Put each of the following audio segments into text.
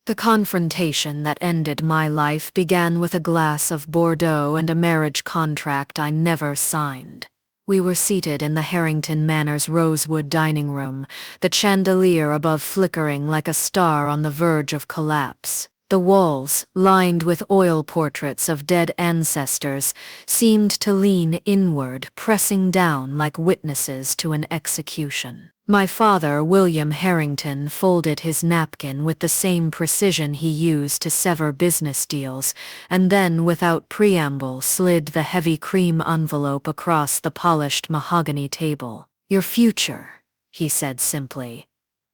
The confrontation that ended my life began with a glass of Bordeaux and a marriage contract I never signed. We were seated in the Harrington Manor's rosewood dining room, the chandelier above flickering like a star on the verge of collapse. The walls, lined with oil portraits of dead ancestors, seemed to lean inward, pressing down like witnesses to an execution. My father, William Harrington, folded his napkin with the same precision he used to sever business deals, and then, without preamble, slid the heavy cream envelope across the polished mahogany table. "Your future," he said simply.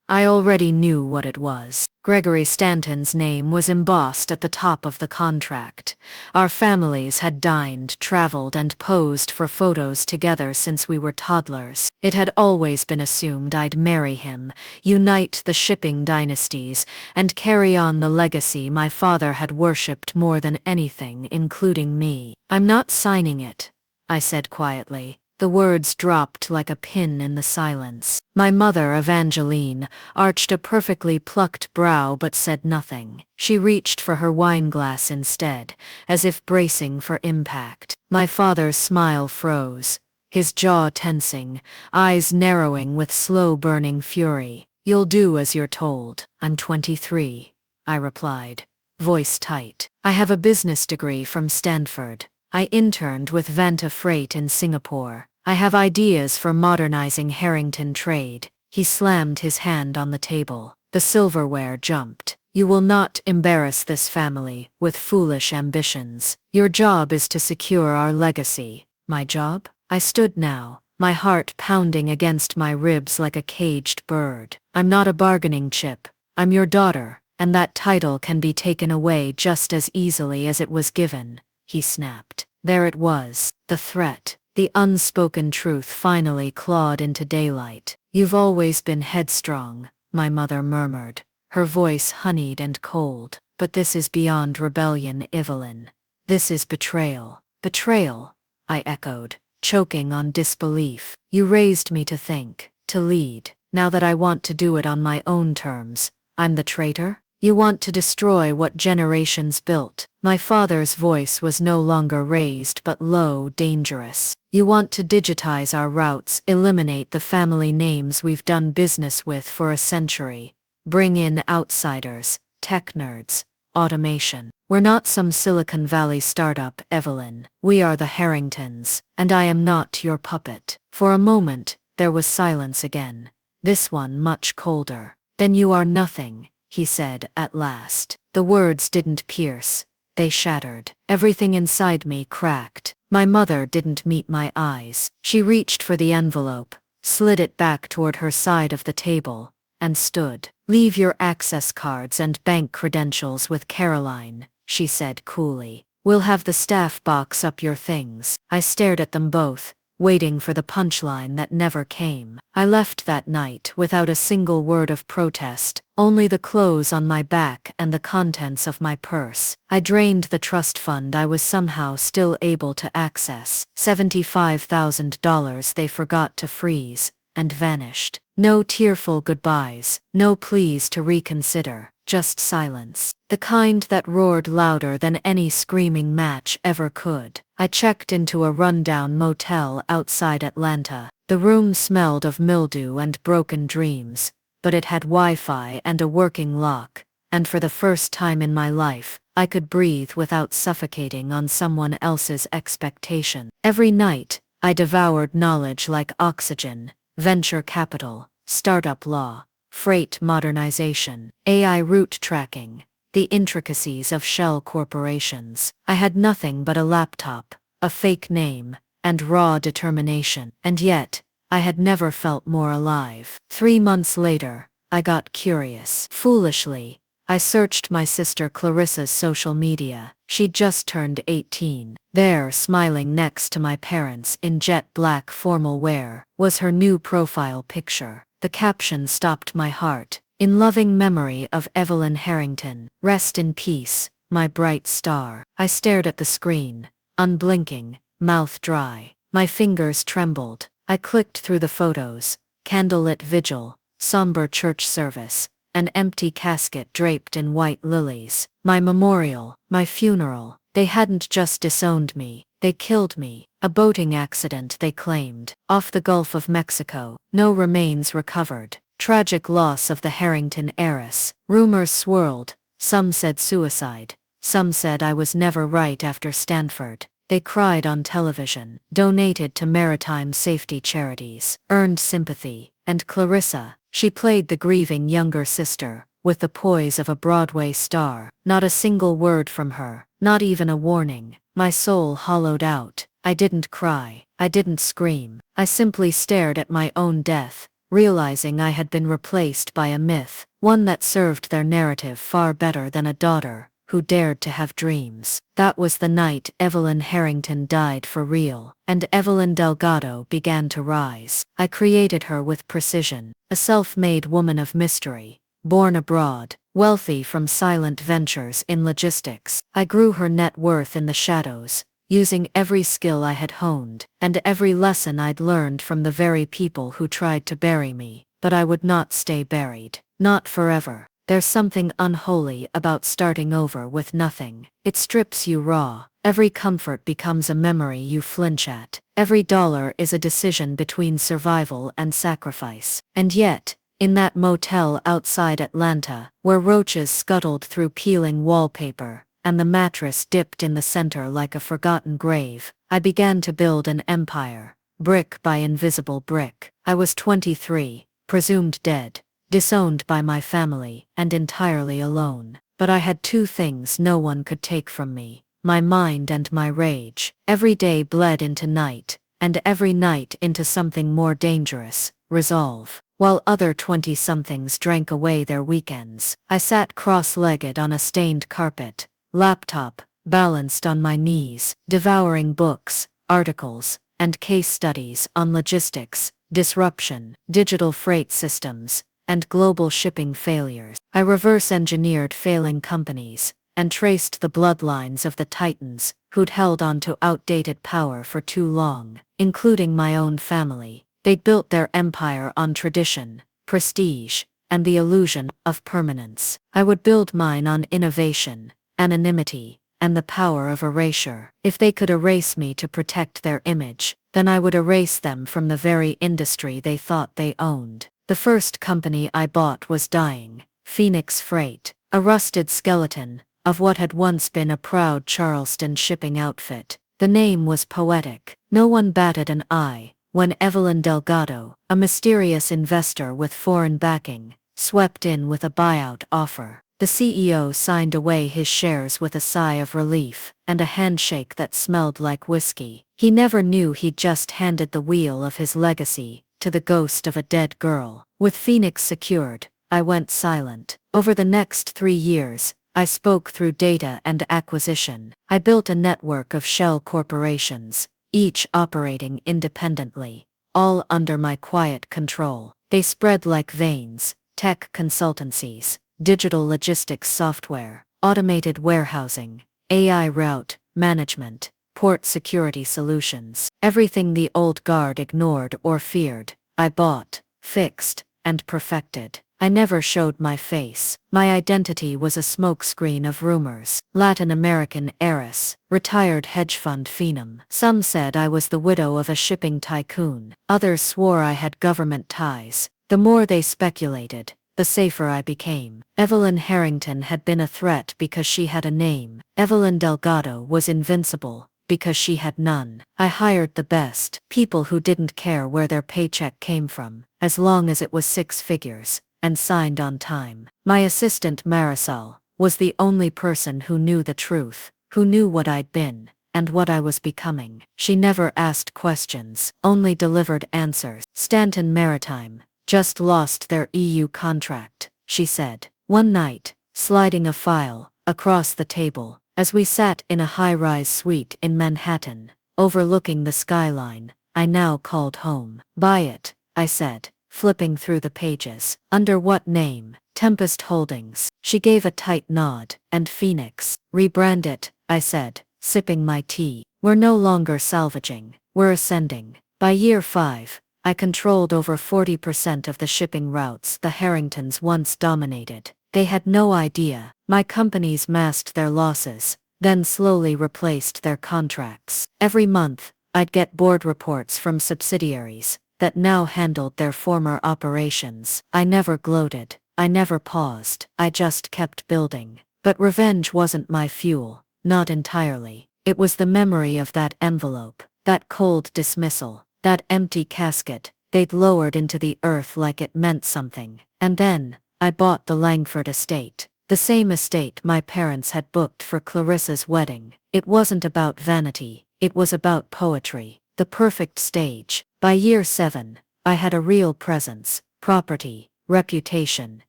I already knew what it was. Gregory Stanton's name was embossed at the top of the contract. Our families had dined, traveled, and posed for photos together since we were toddlers. It had always been assumed I'd marry him, unite the shipping dynasties, and carry on the legacy my father had worshipped more than anything, including me. "I'm not signing it," I said quietly. The words dropped like a pin in the silence. My mother, Evangeline, arched a perfectly plucked brow but said nothing. She reached for her wineglass instead, as if bracing for impact. My father's smile froze, his jaw tensing, eyes narrowing with slow-burning fury. "You'll do as you're told." "I'm 23, I replied, voice tight. "I have a business degree from Stanford. I interned with Vanta Freight in Singapore. I have ideas for modernizing Harrington trade." He slammed his hand on the table. The silverware jumped. "You will not embarrass this family with foolish ambitions. Your job is to secure our legacy." "My job?" I stood now, my heart pounding against my ribs like a caged bird. "I'm not a bargaining chip. I'm your daughter, and that title can be taken away just as easily as it was given," he snapped. There it was, the threat. The unspoken truth finally clawed into daylight. "You've always been headstrong," my mother murmured, her voice honeyed and cold. "But this is beyond rebellion, Evelyn. This is betrayal." "Betrayal?" I echoed, choking on disbelief. "You raised me to think, to lead. Now that I want to do it on my own terms, I'm the traitor? You want to destroy what generations built." My father's voice was no longer raised but low, dangerous. "You want to digitize our routes, eliminate the family names we've done business with for a century. Bring in outsiders, tech nerds, automation. We're not some Silicon Valley startup, Evelyn. We are the Harringtons, and I am not your puppet." For a moment, there was silence again, this one much colder. "Then you are nothing," he said at last. The words didn't pierce. They shattered. Everything inside me cracked. My mother didn't meet my eyes. She reached for the envelope, slid it back toward her side of the table, and stood. "Leave your access cards and bank credentials with Caroline," she said coolly. "We'll have the staff box up your things." I stared at them both, waiting for the punchline that never came. I left that night without a single word of protest, only the clothes on my back and the contents of my purse. I drained the trust fund I was somehow still able to access, $75,000 they forgot to freeze, and vanished. No tearful goodbyes, no pleas to reconsider, just silence. The kind that roared louder than any screaming match ever could. I checked into a rundown motel outside Atlanta. The room smelled of mildew and broken dreams, but it had Wi-Fi and a working lock, and for the first time in my life, I could breathe without suffocating on someone else's expectation. Every night, I devoured knowledge like oxygen: venture capital, startup law, freight modernization, AI route tracking, the intricacies of shell corporations. I had nothing but a laptop, a fake name, and raw determination. And yet, I had never felt more alive. 3 months later, I got curious. Foolishly, I searched my sister Clarissa's social media. She'd just turned 18. There, smiling next to my parents in jet black formal wear, was her new profile picture. The caption stopped my heart. "In loving memory of Evelyn Harrington. Rest in peace, my bright star." I stared at the screen, unblinking, mouth dry. My fingers trembled. I clicked through the photos: candlelit vigil, somber church service, an empty casket draped in white lilies. My memorial, my funeral. They hadn't just disowned me, they killed me. A boating accident, they claimed. Off the Gulf of Mexico. No remains recovered. Tragic loss of the Harrington heiress. Rumors swirled. Some said suicide. Some said I was never right after Stanford. They cried on television, donated to maritime safety charities, earned sympathy. And Clarissa, she played the grieving younger sister, with the poise of a Broadway star. Not a single word from her, not even a warning. My soul hollowed out. I didn't cry. I didn't scream. I simply stared at my own death, realizing I had been replaced by a myth, one that served their narrative far better than a daughter who dared to have dreams. That was the night Evelyn Harrington died for real, and Evelyn Delgado began to rise. I created her with precision, a self-made woman of mystery, born abroad, wealthy from silent ventures in logistics. I grew her net worth in the shadows, using every skill I had honed, and every lesson I'd learned from the very people who tried to bury me. But I would not stay buried. Not forever. There's something unholy about starting over with nothing. It strips you raw. Every comfort becomes a memory you flinch at. Every dollar is a decision between survival and sacrifice. And yet, in that motel outside Atlanta, where roaches scuttled through peeling wallpaper, and the mattress dipped in the center like a forgotten grave, I began to build an empire, brick by invisible brick. I was 23, presumed dead, disowned by my family, and entirely alone. But I had two things no one could take from me: my mind and my rage. Every day bled into night, and every night into something more dangerous: resolve. While other 20-somethings drank away their weekends, I sat cross-legged on a stained carpet, laptop balanced on my knees, devouring books, articles, and case studies on logistics, disruption, digital freight systems, and global shipping failures. I reverse-engineered failing companies, and traced the bloodlines of the titans who'd held on to outdated power for too long, including my own family. They'd built their empire on tradition, prestige, and the illusion of permanence. I would build mine on innovation, anonymity, and the power of erasure. If they could erase me to protect their image, then I would erase them from the very industry they thought they owned. The first company I bought was dying: Phoenix Freight, a rusted skeleton of what had once been a proud Charleston shipping outfit. The name was poetic. No one batted an eye when Evelyn Delgado, a mysterious investor with foreign backing, swept in with a buyout offer. The CEO signed away his shares with a sigh of relief, and a handshake that smelled like whiskey. He never knew he'd just handed the wheel of his legacy to the ghost of a dead girl. With Phoenix secured, I went silent. Over the next 3 years, I spoke through data and acquisition. I built a network of shell corporations, each operating independently, all under my quiet control. They spread like veins: tech consultancies, digital logistics software, automated warehousing, AI route management, port security solutions. Everything the old guard ignored or feared, I bought, fixed, and perfected. I never showed my face. My identity was a smokescreen of rumors: Latin American heiress, retired hedge fund phenom. Some said I was the widow of a shipping tycoon. Others swore I had government ties. The more they speculated, the safer I became. Evelyn Harrington had been a threat because she had a name. Evelyn Delgado was invincible because she had none. I hired the best, people who didn't care where their paycheck came from, as long as it was 6 figures, and signed on time. My assistant Marisol was the only person who knew the truth, who knew what I'd been, and what I was becoming. She never asked questions, only delivered answers. Stanton Maritime just lost their EU contract, she said. One night, sliding a file across the table, as we sat in a high-rise suite in Manhattan, overlooking the skyline I now called home. Buy it, I said, flipping through the pages. Under what name? Tempest Holdings. She gave a tight nod. And Phoenix. Rebrand it, I said, sipping my tea. We're no longer salvaging, we're ascending. By year 5, I controlled over 40% of the shipping routes the Harringtons once dominated. They had no idea. My companies masked their losses, then slowly replaced their contracts. Every month, I'd get board reports from subsidiaries that now handled their former operations. I never gloated. I never paused. I just kept building. But revenge wasn't my fuel, not entirely. It was the memory of that envelope, that cold dismissal, that empty casket they'd lowered into the earth like it meant something. And then, I bought the Langford estate. The same estate my parents had booked for Clarissa's wedding. It wasn't about vanity, it was about poetry, the perfect stage. By year 7, I had a real presence, property, reputation,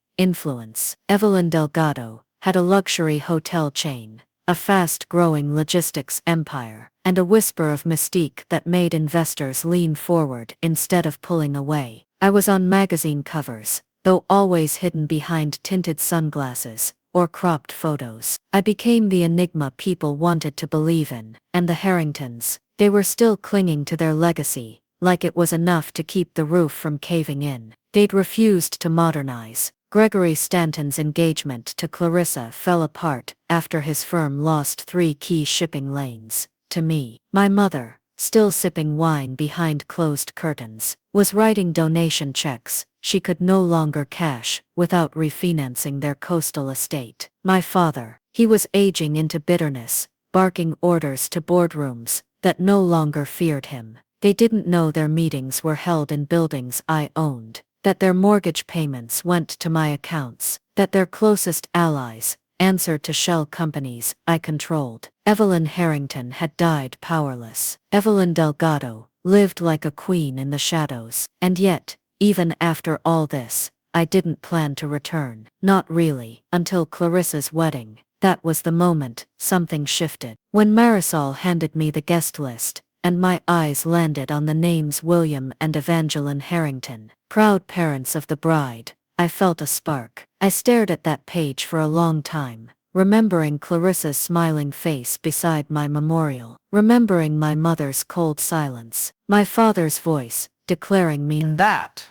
influence. Evelyn Delgado had a luxury hotel chain, a fast-growing logistics empire, and a whisper of mystique that made investors lean forward instead of pulling away. I was on magazine covers, though always hidden behind tinted sunglasses or cropped photos. I became the enigma people wanted to believe in. And the Harringtons, they were still clinging to their legacy, like it was enough to keep the roof from caving in. They'd refused to modernize. Gregory Stanton's engagement to Clarissa fell apart after his firm lost 3 key shipping lanes. To me, my mother, still sipping wine behind closed curtains, was writing donation checks she could no longer cash without refinancing their coastal estate. My father, he was aging into bitterness, barking orders to boardrooms that no longer feared him. They didn't know their meetings were held in buildings I owned, that their mortgage payments went to my accounts, that their closest allies answered to shell companies I controlled. Evelyn Harrington had died powerless. Evelyn Delgado lived like a queen in the shadows. And yet, even after all this, I didn't plan to return. Not really, until Clarissa's wedding. That was the moment something shifted. When Marisol handed me the guest list, and my eyes landed on the names William and Evangeline Harrington, proud parents of the bride, I felt a spark. I stared at that page for a long time, remembering Clarissa's smiling face beside my memorial, remembering my mother's cold silence, my father's voice declaring me in that.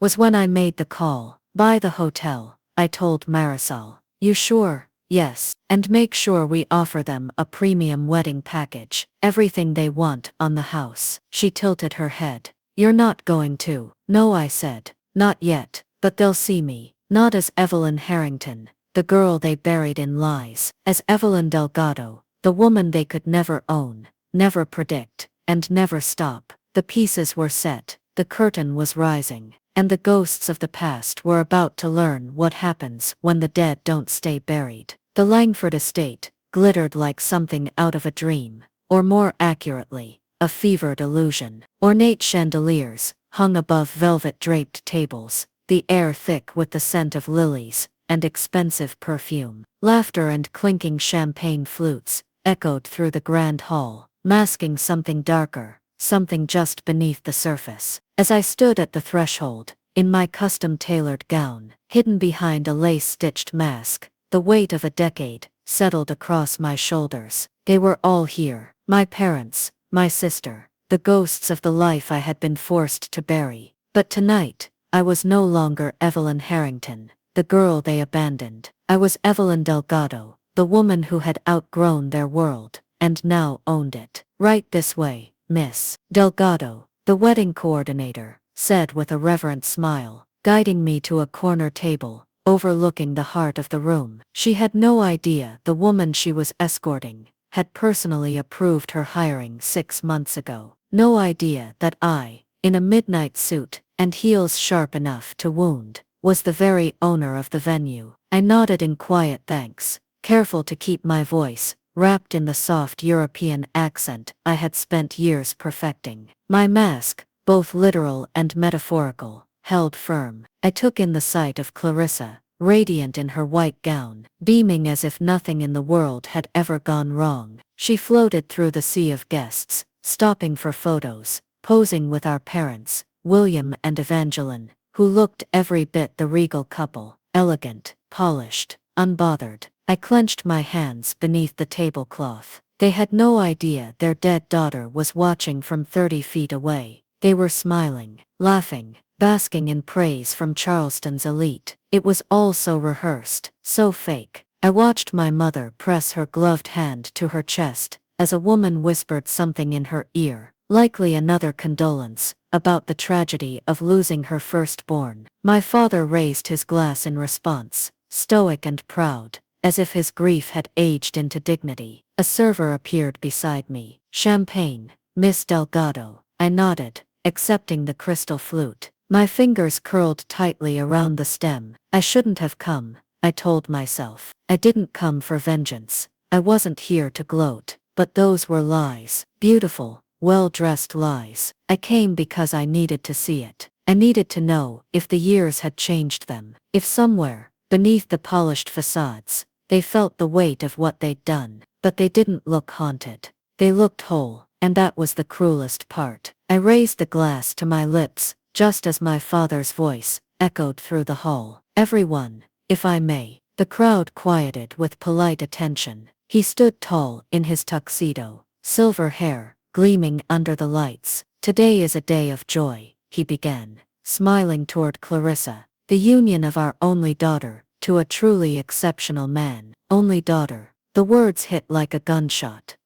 Was when I made the call. Buy the hotel, I told Marisol. You sure? Yes, and make sure we offer them a premium wedding package, everything they want on the house. She tilted her head. You're not going to. No, I said. Not yet, but they'll see me, not as Evelyn Harrington, the girl they buried in lies, as Evelyn Delgado, the woman they could never own, never predict, and never stop. The pieces were set, the curtain was rising, and the ghosts of the past were about to learn what happens when the dead don't stay buried. The Langford estate glittered like something out of a dream, or more accurately, a fevered illusion. Ornate chandeliers hung above velvet-draped tables, the air thick with the scent of lilies and expensive perfume. Laughter and clinking champagne flutes echoed through the grand hall, masking something darker, something just beneath the surface. As I stood at the threshold, in my custom-tailored gown, hidden behind a lace-stitched mask, the weight of a decade settled across my shoulders. They were all here, my parents, my sister, the ghosts of the life I had been forced to bury. But tonight, I was no longer Evelyn Harrington, the girl they abandoned. I was Evelyn Delgado, the woman who had outgrown their world, and now owned it. Right this way, Miss Delgado, the wedding coordinator said with a reverent smile, guiding me to a corner table overlooking the heart of the room. She had no idea the woman she was escorting had personally approved her hiring 6 months ago. No idea that I, in a midnight suit and heels sharp enough to wound, was the very owner of the venue. I nodded in quiet thanks, careful to keep my voice wrapped in the soft European accent I had spent years perfecting. My mask, both literal and metaphorical, held firm. I took in the sight of Clarissa, radiant in her white gown, beaming as if nothing in the world had ever gone wrong. She floated through the sea of guests, stopping for photos, posing with our parents, William and Evangeline, who looked every bit the regal couple, elegant, polished, unbothered. I clenched my hands beneath the tablecloth. They had no idea their dead daughter was watching from 30 feet away. They were smiling, laughing, basking in praise from Charleston's elite. It was all so rehearsed, so fake. I watched my mother press her gloved hand to her chest as a woman whispered something in her ear, likely another condolence, about the tragedy of losing her firstborn. My father raised his glass in response, stoic and proud, as if his grief had aged into dignity. A server appeared beside me. "Champagne, Miss Delgado." I nodded, accepting the crystal flute. My fingers curled tightly around the stem. I shouldn't have come, I told myself. I didn't come for vengeance. I wasn't here to gloat. But those were lies. Beautiful, well-dressed lies. I came because I needed to see it. I needed to know if the years had changed them. If somewhere, beneath the polished facades, they felt the weight of what they'd done. But they didn't look haunted. They looked whole, and that was the cruelest part. I raised the glass to my lips, just as my father's voice echoed through the hall. "Everyone, if I may." The crowd quieted with polite attention. He stood tall in his tuxedo, silver hair gleaming under the lights. "Today is a day of joy," he began, smiling toward Clarissa. "The union of our only daughter to a truly exceptional man." Only daughter. The words hit like a gunshot.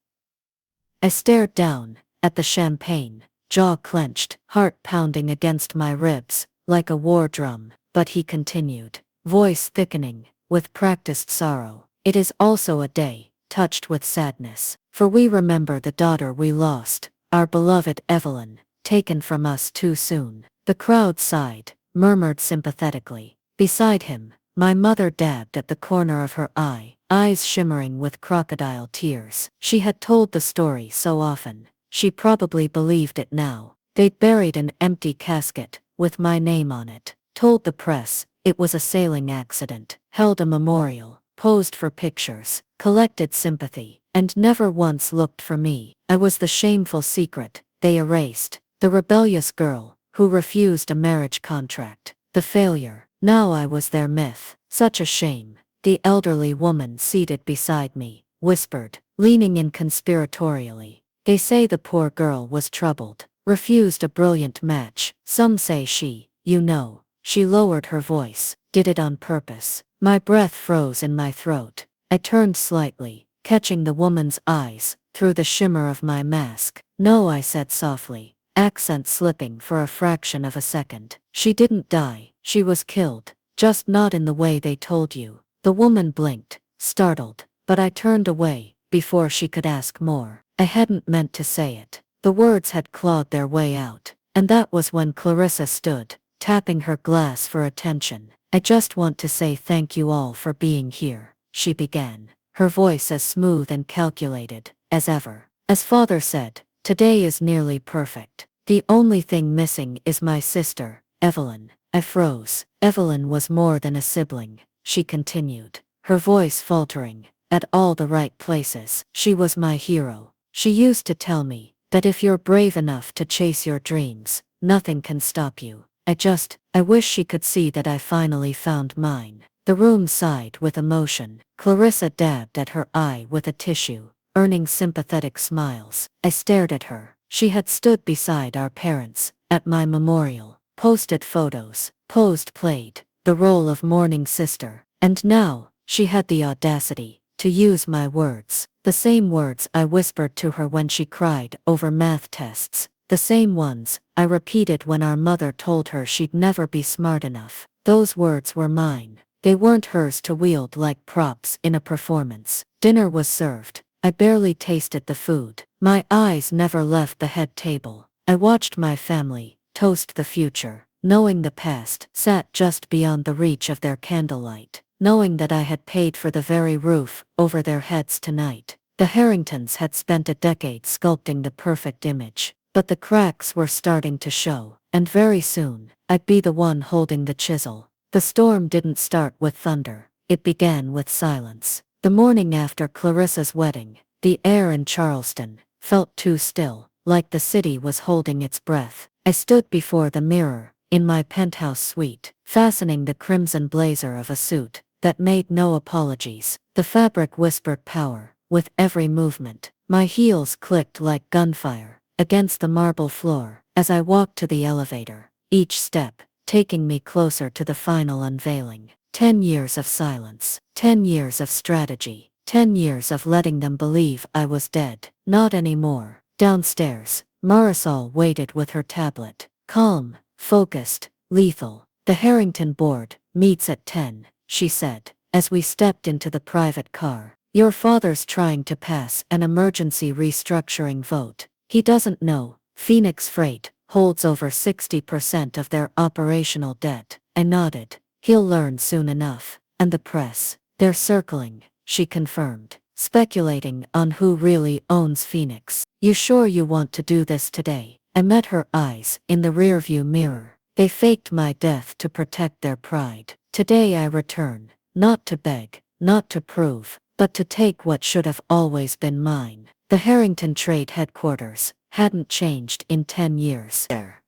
I stared down at the champagne, jaw clenched, heart pounding against my ribs like a war drum. But he continued, voice thickening with practiced sorrow. "It is also a day touched with sadness, for we remember the daughter we lost, our beloved Evelyn, taken from us too soon." The crowd sighed, murmured sympathetically. Beside him, my mother dabbed at the corner of her eye, eyes shimmering with crocodile tears. She had told the story so often, she probably believed it now. They'd buried an empty casket with my name on it, told the press it was a sailing accident, held a memorial, posed for pictures, collected sympathy, and never once looked for me. I was the shameful secret they erased, the rebellious girl who refused a marriage contract, the failure. Now I was their myth. Such a shame. The elderly woman seated beside me whispered, leaning in conspiratorially. "They say the poor girl was troubled, refused a brilliant match. Some say she lowered her voice, did it on purpose." My breath froze in my throat. I turned slightly, catching the woman's eyes through the shimmer of my mask. "No," I said softly, accent slipping for a fraction of a second. "She didn't die, she was killed, just not in the way they told you." The woman blinked, startled, but I turned away before she could ask more. I hadn't meant to say it. The words had clawed their way out, and that was when Clarissa stood, tapping her glass for attention. "I just want to say thank you all for being here," she began, her voice as smooth and calculated as ever. "As father said, today is nearly perfect. The only thing missing is my sister, Evelyn." I froze. "Evelyn was more than a sibling," she continued, her voice faltering. "At all the right places. She was my hero. She used to tell me that if you're brave enough to chase your dreams, nothing can stop you. I wish she could see that I finally found mine." The room sighed with emotion. Clarissa dabbed at her eye with a tissue, earning sympathetic smiles. I stared at her. She had stood beside our parents at my memorial, posted photos, played the role of mourning sister. And now, she had the audacity to use my words. The same words I whispered to her when she cried over math tests. The same ones I repeated when our mother told her she'd never be smart enough. Those words were mine. They weren't hers to wield like props in a performance. Dinner was served. I barely tasted the food. My eyes never left the head table. I watched my family toast the future, knowing the past sat just beyond the reach of their candlelight, knowing that I had paid for the very roof over their heads tonight. The Harringtons had spent a decade sculpting the perfect image, but the cracks were starting to show, and very soon, I'd be the one holding the chisel. The storm didn't start with thunder, it began with silence. The morning after Clarissa's wedding, the air in Charleston felt too still, like the city was holding its breath. I stood before the mirror, in my penthouse suite, fastening the crimson blazer of a suit that made no apologies. The fabric whispered power with every movement. My heels clicked like gunfire against the marble floor. as I walked to the elevator, each step taking me closer to the final unveiling. 10 years of silence, 10 years of strategy, 10 years of letting them believe I was dead. Not anymore. Downstairs, Marisol waited with her tablet. Calm, focused, lethal. The Harrington board meets at 10, she said, as we stepped into the private car. Your father's trying to pass an emergency restructuring vote. He doesn't know Phoenix Freight holds over 60% of their operational debt. I nodded. He'll learn soon enough. And the press, they're circling, she confirmed, speculating on who really owns Phoenix. You sure you want to do this today? I met her eyes in the rearview mirror. They faked my death to protect their pride. Today I return, not to beg, not to prove, but to take what should have always been mine. The Harrington Trade headquarters hadn't changed in 10 years. There.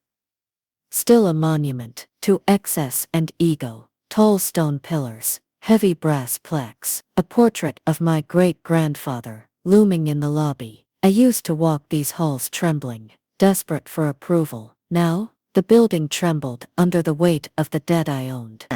Still a monument to excess and ego. Tall stone pillars, heavy brass plaques, a portrait of my great-grandfather looming in the lobby. I used to walk these halls trembling, desperate for approval. Now, the building trembled under the weight of the debt I owned.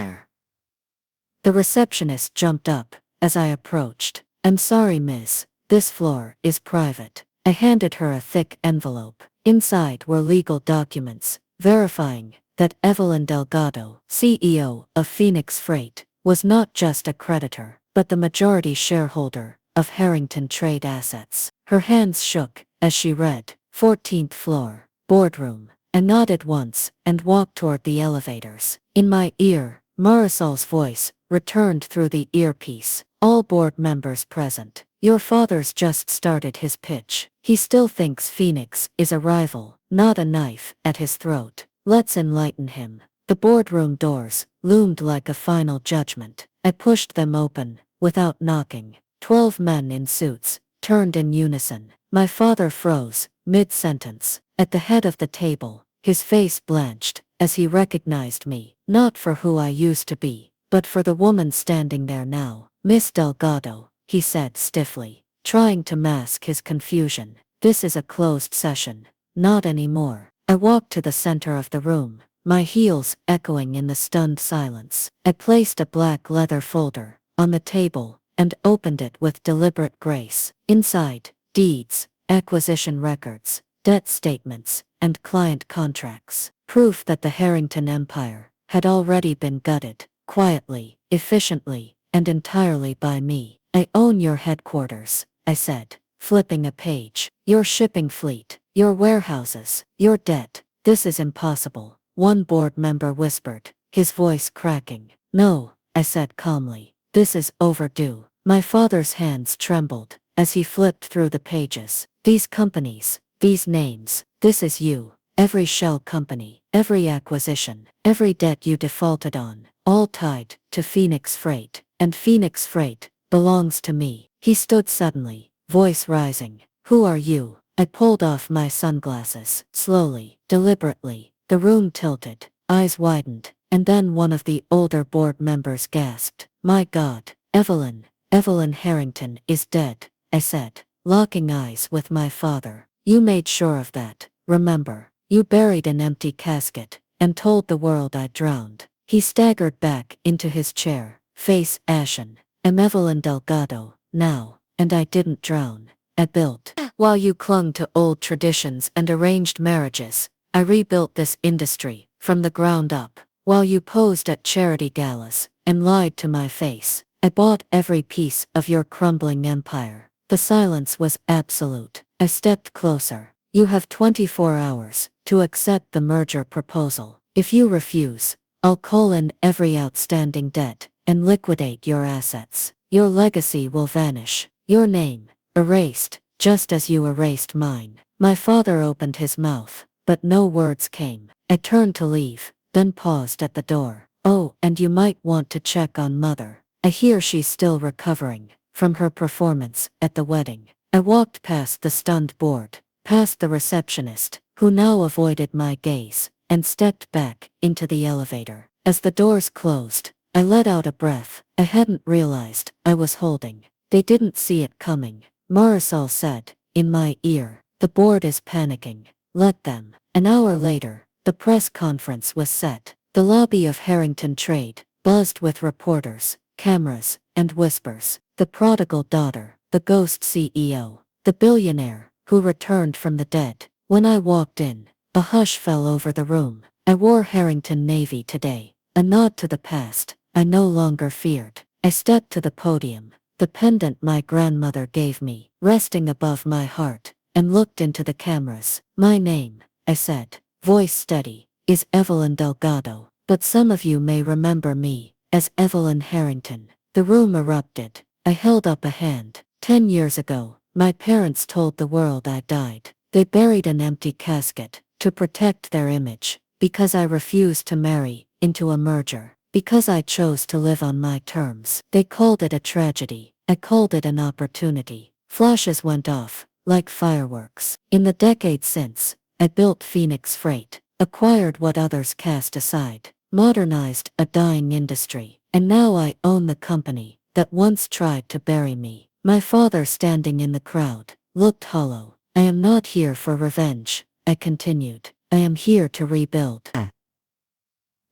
The receptionist jumped up as I approached. I'm sorry, miss, this floor is private. I handed her a thick envelope. Inside were legal documents, verifying that Evelyn Delgado, CEO of Phoenix Freight, was not just a creditor, but the majority shareholder of Harrington Trade Assets. Her hands shook as she read, 14th floor, boardroom. I nodded once and walked toward the elevators. In my ear, Marisol's voice returned through the earpiece. All board members present. Your father's just started his pitch. He still thinks Phoenix is a rival, not a knife at his throat. Let's enlighten him. The boardroom doors loomed like a final judgment. I pushed them open, without knocking. 12 men in suits turned in unison. My father froze, mid-sentence, at the head of the table, his face blanched, as he recognized me, not for who I used to be, but for the woman standing there now. Miss Delgado, he said stiffly, trying to mask his confusion. This is a closed session. Not anymore. I walked to the center of the room, my heels echoing in the stunned silence. I placed a black leather folder on the table and opened it with deliberate grace. Inside, deeds, acquisition records, debt statements, and client contracts. Proof that the Harrington Empire had already been gutted, quietly, efficiently, and entirely by me. I own your headquarters, I said, flipping a page. Your shipping fleet, your warehouses, your debt. This is impossible, one board member whispered, his voice cracking. No, I said calmly. This is overdue. My father's hands trembled as he flipped through the pages. These companies, these names, this is you. Every shell company, every acquisition, every debt you defaulted on, all tied to Phoenix Freight. And Phoenix Freight belongs to me. He stood suddenly, voice rising. Who are you? I pulled off my sunglasses, slowly, deliberately. The room tilted, eyes widened, and then one of the older board members gasped. My God, Evelyn Harrington is dead, I said, locking eyes with my father. You made sure of that, remember. You buried an empty casket and told the world I drowned. He staggered back into his chair, face ashen. I'm Evelyn Delgado, now, and I didn't drown. I built. While you clung to old traditions and arranged marriages, I rebuilt this industry from the ground up. While you posed at charity galas and lied to my face, I bought every piece of your crumbling empire. The silence was absolute. I stepped closer. You have 24 hours to accept the merger proposal. If you refuse, I'll call in every outstanding debt and liquidate your assets. Your legacy will vanish. Your name erased, just as you erased mine. My father opened his mouth, but no words came. I turned to leave, then paused at the door. Oh, and you might want to check on Mother. I hear she's still recovering from her performance at the wedding. I walked past the stunned board, past the receptionist, who now avoided my gaze, and stepped back into the elevator. As the doors closed, I let out a breath I hadn't realized I was holding. They didn't see it coming. Marisol said, in my ear, the board is panicking. Let them. An hour later, the press conference was set. The lobby of Harrington Trade buzzed with reporters, cameras, and whispers. The prodigal daughter, the ghost CEO, the billionaire who returned from the dead. When I walked in, a hush fell over the room. I wore Harrington Navy today, a nod to the past I no longer feared. I stepped to the podium, the pendant my grandmother gave me, resting above my heart, and looked into the cameras. My name, I said, voice steady, is Evelyn Delgado, but some of you may remember me as Evelyn Harrington. The room erupted. I held up a hand. 10 years ago, my parents told the world I died. They buried an empty casket to protect their image, because I refused to marry into a merger, because I chose to live on my terms. They called it a tragedy. I called it an opportunity. Flashes went off, like fireworks. In the decades since, I built Phoenix Freight, acquired what others cast aside, modernized a dying industry, and now I own the company that once tried to bury me. My father, standing in the crowd, looked hollow. I am not here for revenge, I continued. I am here to rebuild.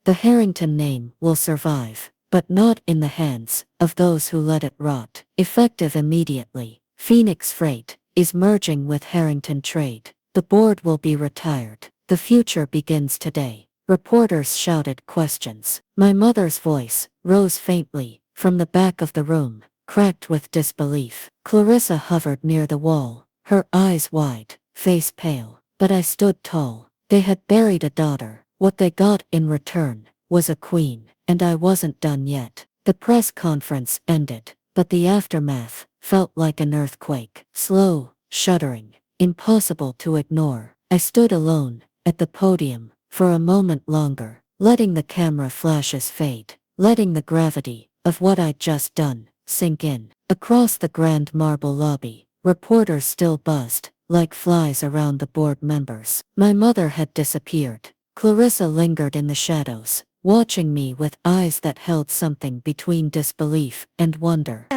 The Harrington name will survive, but not in the hands of those who let it rot. Effective immediately, Phoenix Freight is merging with Harrington Trade. The board will be retired. The future begins today. Reporters shouted questions. My mother's voice rose faintly from the back of the room, cracked with disbelief. Clarissa hovered near the wall, her eyes wide, face pale. But I stood tall. They had buried a daughter. What they got in return was a queen, and I wasn't done yet. The press conference ended, but the aftermath felt like an earthquake. Slow, shuddering, impossible to ignore. I stood alone at the podium for a moment longer, letting the camera flashes fade, letting the gravity of what I'd just done sink in. Across the grand marble lobby, reporters still buzzed like flies around the board members. My mother had disappeared. Clarissa lingered in the shadows, watching me with eyes that held something between disbelief and wonder.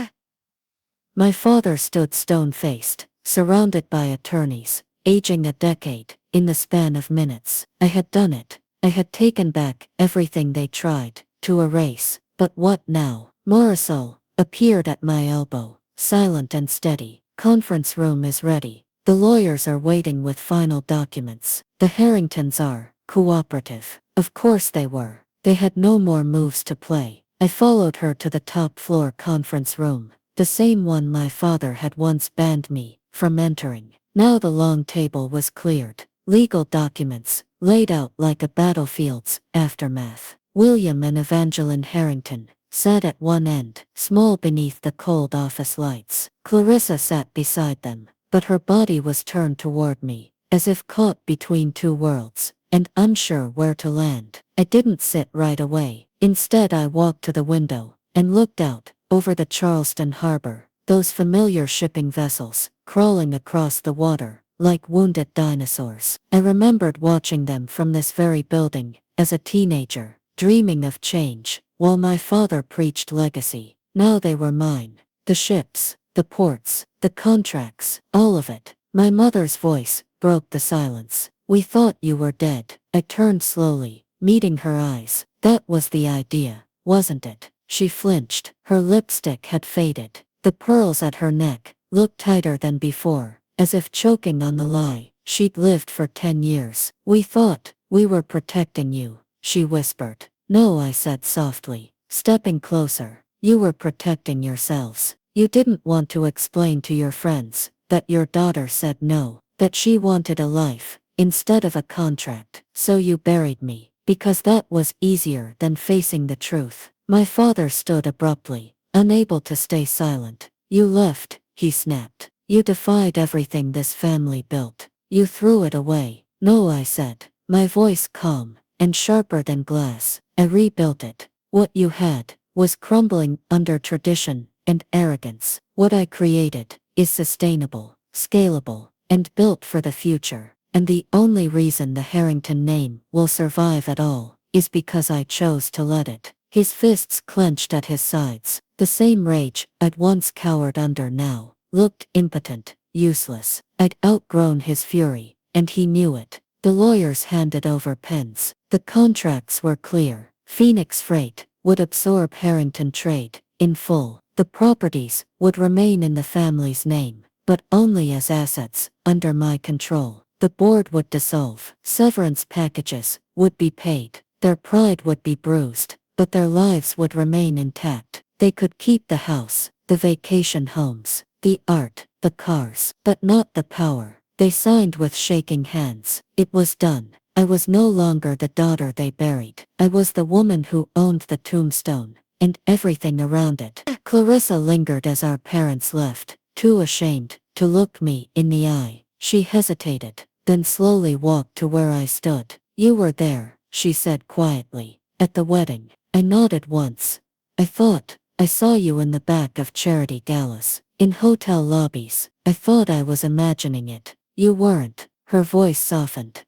My father stood stone-faced, surrounded by attorneys, aging a decade in the span of minutes. I had done it. I had taken back everything they tried to erase. But what now? Marisol appeared at my elbow, silent and steady. Conference room is ready. The lawyers are waiting with final documents. The Harringtons are cooperative. Of course they were. They had no more moves to play. I followed her to the top floor conference room, the same one my father had once banned me from entering. Now the long table was cleared. Legal documents laid out like a battlefield's aftermath. William and Evangeline Harrington sat at one end, small beneath the cold office lights. Clarissa sat beside them, but her body was turned toward me, as if caught between two worlds, and unsure where to land. I didn't sit right away. Instead, I walked to the window and looked out over the Charleston harbor, those familiar shipping vessels crawling across the water like wounded dinosaurs. I remembered watching them from this very building as a teenager, dreaming of change, while my father preached legacy. Now they were mine. The ships, the ports, the contracts, all of it. My mother's voice broke the silence. We thought you were dead. I turned slowly, meeting her eyes. That was the idea, wasn't it? She flinched. Her lipstick had faded. The pearls at her neck looked tighter than before, as if choking on the lie. She'd lived for 10 years. We thought we were protecting you, she whispered. No, I said softly, stepping closer. You were protecting yourselves. You didn't want to explain to your friends that your daughter said no, that she wanted a life instead of a contract. So you buried me, because that was easier than facing the truth. My father stood abruptly, unable to stay silent. You left, he snapped. You defied everything this family built. You threw it away. No, I said, my voice calm and sharper than glass. I rebuilt it. What you had was crumbling under tradition and arrogance. What I created is sustainable, scalable, and built for the future. And the only reason the Harrington name will survive at all is because I chose to let it. His fists clenched at his sides. The same rage I'd once cowered under now looked impotent, useless. I'd outgrown his fury, and he knew it. The lawyers handed over pens. The contracts were clear. Phoenix Freight would absorb Harrington Trade in full. The properties would remain in the family's name, but only as assets under my control. The board would dissolve. Severance packages would be paid. Their pride would be bruised, but their lives would remain intact. They could keep the house, the vacation homes, the art, the cars, but not the power. They signed with shaking hands. It was done. I was no longer the daughter they buried. I was the woman who owned the tombstone and everything around it. Clarissa lingered as our parents left, too ashamed to look me in the eye. She hesitated, then slowly walked to where I stood. "You were there," she said quietly, "at the wedding." I nodded once. "I thought I saw you in the back of charity galas, in hotel lobbies. I thought I was imagining it." "You weren't." Her voice softened.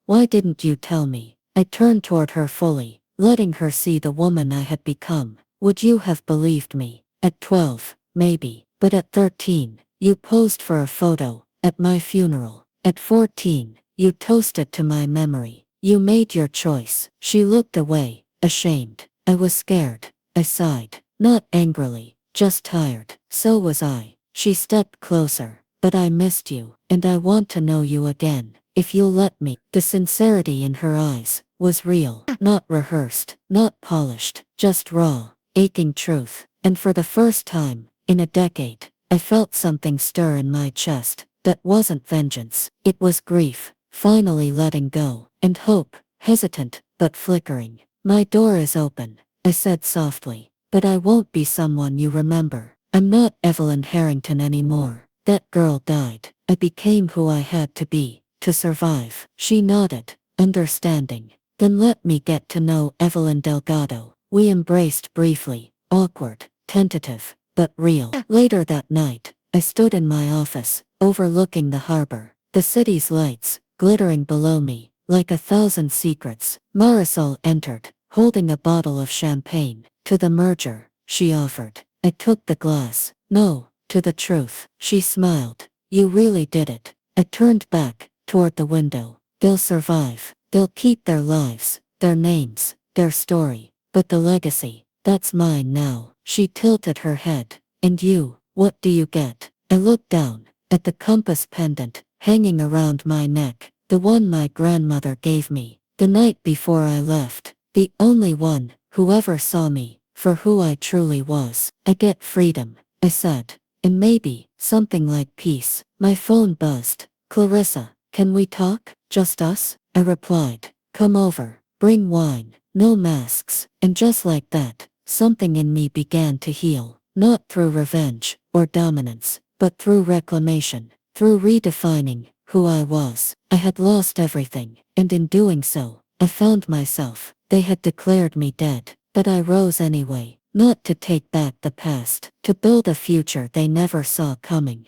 "Why didn't you tell me?" I turned toward her fully, letting her see the woman I had become. "Would you have believed me? At 12, maybe, but at 13, you posed for a photo at my funeral. At 14, you toasted to my memory. You made your choice." She looked away, ashamed. I was scared. I sighed, not angrily, just tired. "So was I." She stepped closer. "But I missed you, and I want to know you again, if you'll let me." The sincerity in her eyes was real, not rehearsed, not polished, just raw, aching truth. And for the first time in a decade, I felt something stir in my chest. That wasn't vengeance. It was grief, finally letting go, and hope, hesitant but flickering. "My door is open," I said softly, "but I won't be someone you remember. I'm not Evelyn Harrington anymore. That girl died. I became who I had to be, to survive." She nodded, understanding. "Then let me get to know Evelyn Delgado." We embraced briefly, awkward, tentative, but real. Later that night, I stood in my office, overlooking the harbor, the city's lights glittering below me, like 1,000 secrets. Marisol entered, holding a bottle of champagne. "To the merger," she offered. I took the glass. "No, to the truth." She smiled. "You really did it." I turned back, toward the window. "They'll survive. They'll keep their lives, their names, their story. But the legacy, that's mine now." She tilted her head. "And you, what do you get?" I looked down, at the compass pendant, hanging around my neck, the one my grandmother gave me, the night before I left, the only one who ever saw me for who I truly was. "I get freedom," I said, "and maybe something like peace." My phone buzzed. "Clarissa, can we talk? Just us?" I replied. "Come over, bring wine, no masks." And just like that, something in me began to heal, not through revenge or dominance, but through reclamation, through redefining who I was. I had lost everything, and in doing so, I found myself. They had declared me dead, but I rose anyway, not to take back the past, to build a future they never saw coming.